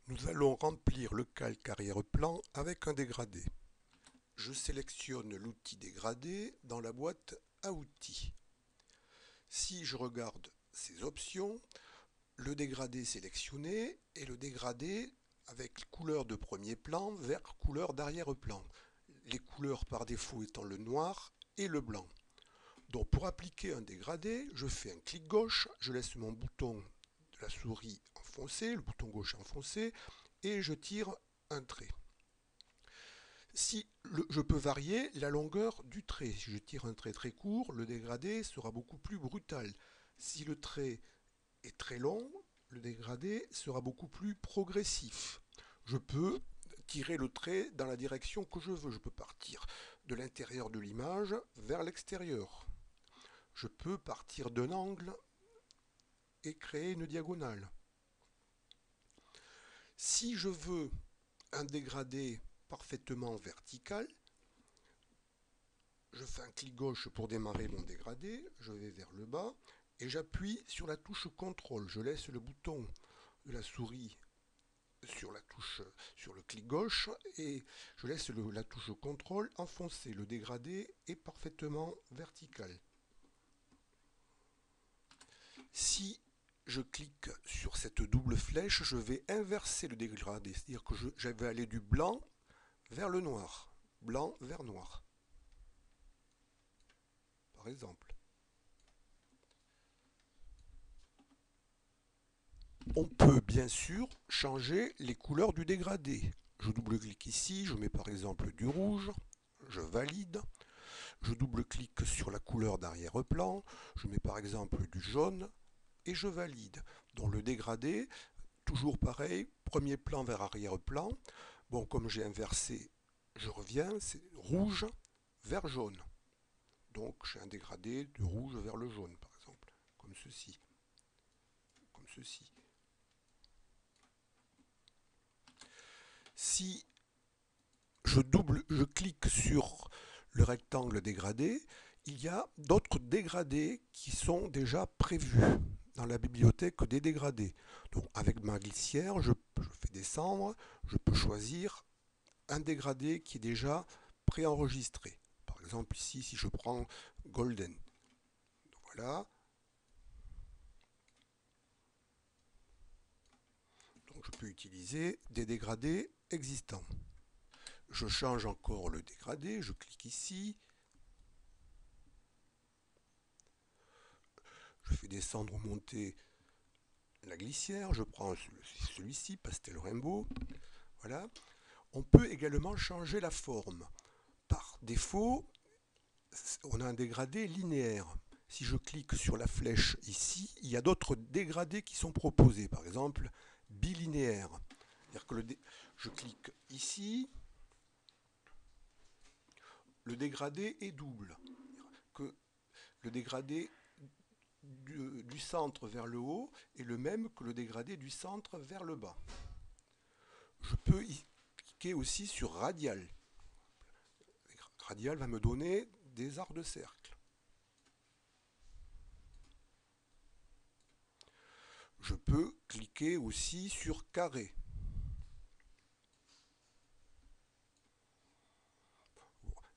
Nous allons remplir le calque arrière-plan avec un dégradé. Je sélectionne l'outil dégradé dans la boîte à outils. Si je regarde ces options, le dégradé sélectionné est le dégradé avec couleur de premier plan vers couleur d'arrière-plan. Les couleurs par défaut étant le noir et le blanc. Donc pour appliquer un dégradé, je fais un clic gauche, je laisse mon bouton de la souris enfoncé, le bouton gauche enfoncé, et je tire un trait. Je peux varier la longueur du trait. Si je tire un trait très court, le dégradé sera beaucoup plus brutal. Si le trait est très long, le dégradé sera beaucoup plus progressif. Je peux tirer le trait dans la direction que je veux. Je peux partir de l'intérieur de l'image vers l'extérieur. Je peux partir d'un angle et créer une diagonale. Si je veux un dégradé parfaitement vertical, je fais un clic gauche pour démarrer mon dégradé, je vais vers le bas et j'appuie sur la touche CTRL. Je laisse le bouton de la souris sur le clic gauche et je laisse la touche CTRL enfoncée. Le dégradé est parfaitement vertical. Si je clique sur cette double flèche, je vais inverser le dégradé, c'est-à-dire que je vais aller du blanc vers le noir, blanc vers noir, par exemple. On peut bien sûr changer les couleurs du dégradé. Je double-clique ici, je mets par exemple du rouge, je valide. Je double-clique sur la couleur d'arrière-plan, je mets par exemple du jaune et je valide. Donc le dégradé, toujours pareil, premier plan vers arrière-plan. Bon, comme j'ai inversé, je reviens, c'est rouge vers jaune. Donc j'ai un dégradé de rouge vers le jaune, par exemple, comme ceci. Comme ceci. Si je clique sur le rectangle dégradé, il y a d'autres dégradés qui sont déjà prévus dans la bibliothèque des dégradés. Donc avec ma glissière, je fais descendre, je peux choisir un dégradé qui est déjà préenregistré. Par exemple ici, si je prends Golden. Voilà. Donc je peux utiliser des dégradés existants. Je change encore le dégradé, je clique ici. Je fais descendre ou monter la glissière, je prends celui-ci, Pastel Rainbow. Voilà. On peut également changer la forme. Par défaut, on a un dégradé linéaire. Si je clique sur la flèche ici, il y a d'autres dégradés qui sont proposés. Par exemple, bilinéaire. C'est-à-dire que je clique ici, le dégradé est double. Que le dégradé du centre vers le haut est le même que le dégradé du centre vers le bas. Je peux cliquer aussi sur radial. Radial va me donner des arcs de cercle. Je peux cliquer aussi sur carré.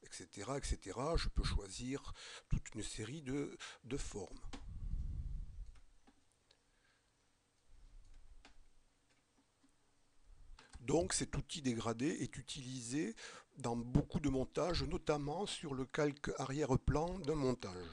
Etc., etc. Je peux choisir toute une série de formes. Donc cet outil dégradé est utilisé dans beaucoup de montages, notamment sur le calque arrière-plan d'un montage.